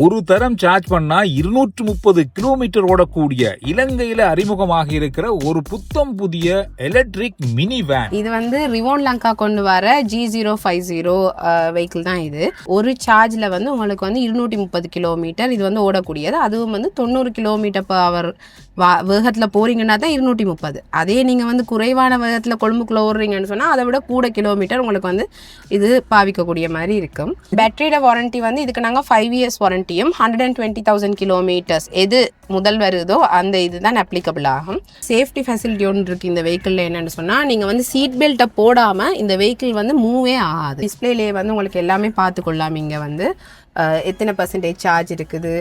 ஒரு தரம் சார்ஜ் பண்ணா 230 கிலோமீட்டர் ஓடக்கூடிய இலங்கையில அறிமுகமாக இருக்கிற ஒரு புத்தம் புதிய எலக்ட்ரிக் மினி வேன். இது வந்து ரிவோன் லங்கா கொண்டு வர G050 வெஹிக்கிள் தான். இது ஒரு சார்ஜ்ல வந்து உங்களுக்கு வந்து 230 கிலோமீட்டர் இது வந்து ஓடக்கூடியது. அதுவும் வந்து 90 கிலோமீட்டர் per hour வேகத்துல போறீங்கன்னா தான் 230. அதே நீங்க வந்து குறைவான வேகத்துல கொழும்புக்குள்ள ஓடுறீங்கன்னு சொன்னா அதை விட கூட கிலோமீட்டர் உங்களுக்கு வந்து இது பாவிக்கக்கூடிய மாதிரி இருக்கும். பேட்டரியோட வாரண்டி வந்து இதுக்கு நாங்கள் 5 years வாரண்டியும் 120,000 கிலோமீட்டர்ஸ் எது முதல் வருதோ அந்த இதுதான் அப்ளிகபிள் ஆகும். சேஃப்டி ஃபெசிலிட்டி ஒன்று இருக்கு இந்த வெஹிக்கிளில். என்னன்னு சொன்னா நீங்க வந்து சீட் பெல்ட்டை போடாம இந்த வெஹிக்கிள் வந்து மூவே ஆகாது. டிஸ்பிளேலேயே வந்து உங்களுக்கு எல்லாமே பார்த்துக்கொள்ளலாம். இங்க வந்து எத்தனை % சார்ஜ் இருக்குது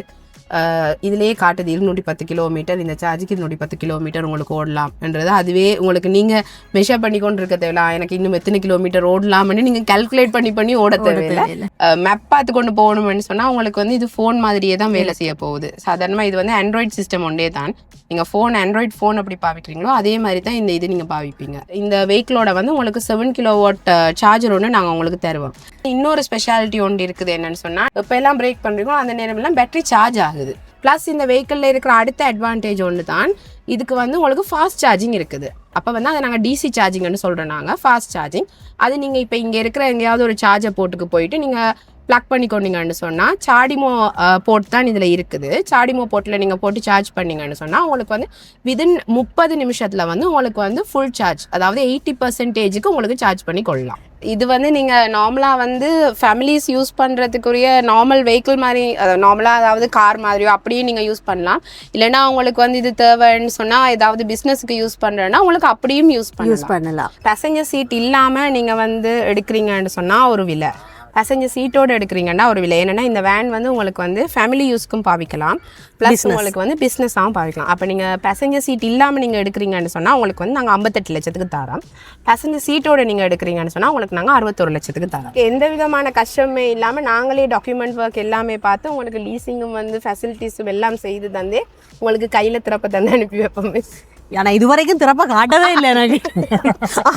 இதுலேயே காட்டுது. 210 கிலோமீட்டர் இந்த சார்ஜுக்கு 210 கிலோமீட்டர் உங்களுக்கு ஓடலாம்ன்றது அதுவே உங்களுக்கு நீங்கள் மெஷர் பண்ணி கொண்டு இருக்க தேவையில்ல. எனக்கு இன்னும் எத்தனை கிலோமீட்டர் ஓடலாம்னு நீங்கள் கால்குலேட் பண்ணி ஓட தேவையில்லை. மேப் பார்த்து கொண்டு போகணும்னு சொன்னால் உங்களுக்கு வந்து இது ஃபோன் மாதிரியே தான் வேலை செய்ய போகுது. சாதாரணமாக இது வந்து ஆண்ட்ராய்ட் சிஸ்டம் ஒன்றே தான். நீங்கள் ஆண்ட்ராய்ட் ஃபோன் அப்படி பாவிக்கிறீங்களோ அதே மாதிரி தான் இந்த இது நீங்கள் பாவிப்பீங்க. இந்த வெஹிக்கிளோட வந்து உங்களுக்கு 7 kW சார்ஜர் ஒன்று நாங்கள் உங்களுக்கு தருவோம். இன்னொரு ஸ்பெஷாலிட்டி ஒன்று இருக்குது. என்னன்னு சொன்னால் இப்போ எல்லாம் பிரேக் பண்ணுறீங்களோ அந்த நேரமெல்லாம் பேட்டரி சார்ஜ் ஆகுது. ப்ளஸ் இந்த வெஹிக்கிளில் இருக்கிற அடுத்த அட்வான்டேஜ் ஒன்று தான் இதுக்கு வந்து உங்களுக்கு ஃபாஸ்ட் சார்ஜிங் இருக்குது. அப்போ வந்து அதை நாங்கள் டிசி சார்ஜிங்னு சொல்கிறோம். நாங்கள் ஃபாஸ்ட் சார்ஜிங் அது நீங்கள் இப்போ இங்கே இருக்கிற எங்கேயாவது ஒரு சார்ஜர் போட்டுக்கு போயிட்டு நீங்கள் ப்ளக் பண்ணிக்கொண்டீங்கன்னு சொன்னால் சாடிமோ போர்ட் தான் இதில் இருக்குது. சாடிமோ போர்ட்டில் நீங்கள் போட்டு சார்ஜ் பண்ணிங்கன்னு சொன்னால் உங்களுக்கு வந்து விதின் 30 நிமிஷத்தில் வந்து உங்களுக்கு வந்து ஃபுல் சார்ஜ், அதாவது 80% உங்களுக்கு சார்ஜ் பண்ணி கொள்ளலாம். இது வந்து நீங்கள் நார்மலாக வந்து ஃபேமிலிஸ் யூஸ் பண்ணுறதுக்குரிய நார்மல் வெஹிக்கிள் மாதிரி நார்மலாக அதாவது கார் மாதிரியோ அப்படியே நீங்கள் யூஸ் பண்ணலாம். இல்லைன்னா உங்களுக்கு வந்து இது தேவைன்னு சொன்னால் ஏதாவது பிஸ்னஸுக்கு யூஸ் பண்ணுறேன்னா உங்களுக்கு அப்படியும் யூஸ் பண்ணலாம். பேசஞ்சர் சீட் இல்லாமல் நீங்கள் வந்து எடுக்கிறீங்கன்னு சொன்னால் ஒரு விலை, பேசஞ்சர் சீட்டோடு எடுக்கிறீங்கன்னா ஒரு விலை. ஏன்னா இந்த வேன் வந்து உங்களுக்கு வந்து ஃபேமிலி யூஸ்க்கும் பாவிக்கலாம், ப்ளஸ் உங்களுக்கு வந்து பிஸ்னஸாகவும் பாவிக்கலாம். அப்போ நீங்கள் பேசஞ்சர் சீட் இல்லாமல் நீங்கள் எடுக்கிறீங்கன்னு சொன்னால் உங்களுக்கு வந்து நாங்கள் 58 லட்சத்துக்கு தரோம். பேசஞ்சர் சீட்டோடு நீங்கள் எடுக்கிறீங்கன்னு சொன்னால் உங்களுக்கு நாங்கள் 61 லட்சத்துக்கு தரோம். எந்த விதமான கஷ்டமே இல்லாமல் நாங்களே டாக்குமெண்ட் ஒர்க் எல்லாமே பார்த்து உங்களுக்கு லீசிங்கும் வந்து ஃபெசிலிட்டிஸும் எல்லாம் செய்து தந்தே உங்களுக்கு கையில் திறப்ப தந்து அனுப்பி வைப்போம். ஆனால் இது வரைக்கும் திறப்ப காட்டவே இல்லை எனக்கு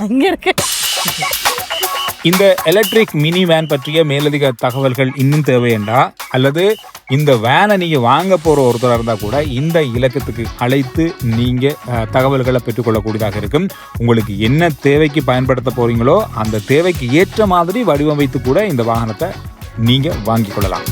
அங்கே இருக்கு. இந்த எலக்ட்ரிக் மினி வேன் பற்றிய மேலதிக தகவல்கள் இன்னும் தேவையண்டா அல்லது இந்த வேனை நீங்கள் வாங்க போகிற ஒருத்தராக இருந்தால் கூட இந்த இலக்கத்துக்கு அழைத்து நீங்கள் தகவல்களை பெற்றுக்கொள்ளக்கூடியதாக இருக்கும். உங்களுக்கு என்ன தேவைக்கு பயன்படுத்த போகிறீங்களோ அந்த தேவைக்கு ஏற்ற மாதிரி வடிவமைத்து கூட இந்த வாகனத்தை நீங்கள் வாங்கிக் கொள்ளலாம்.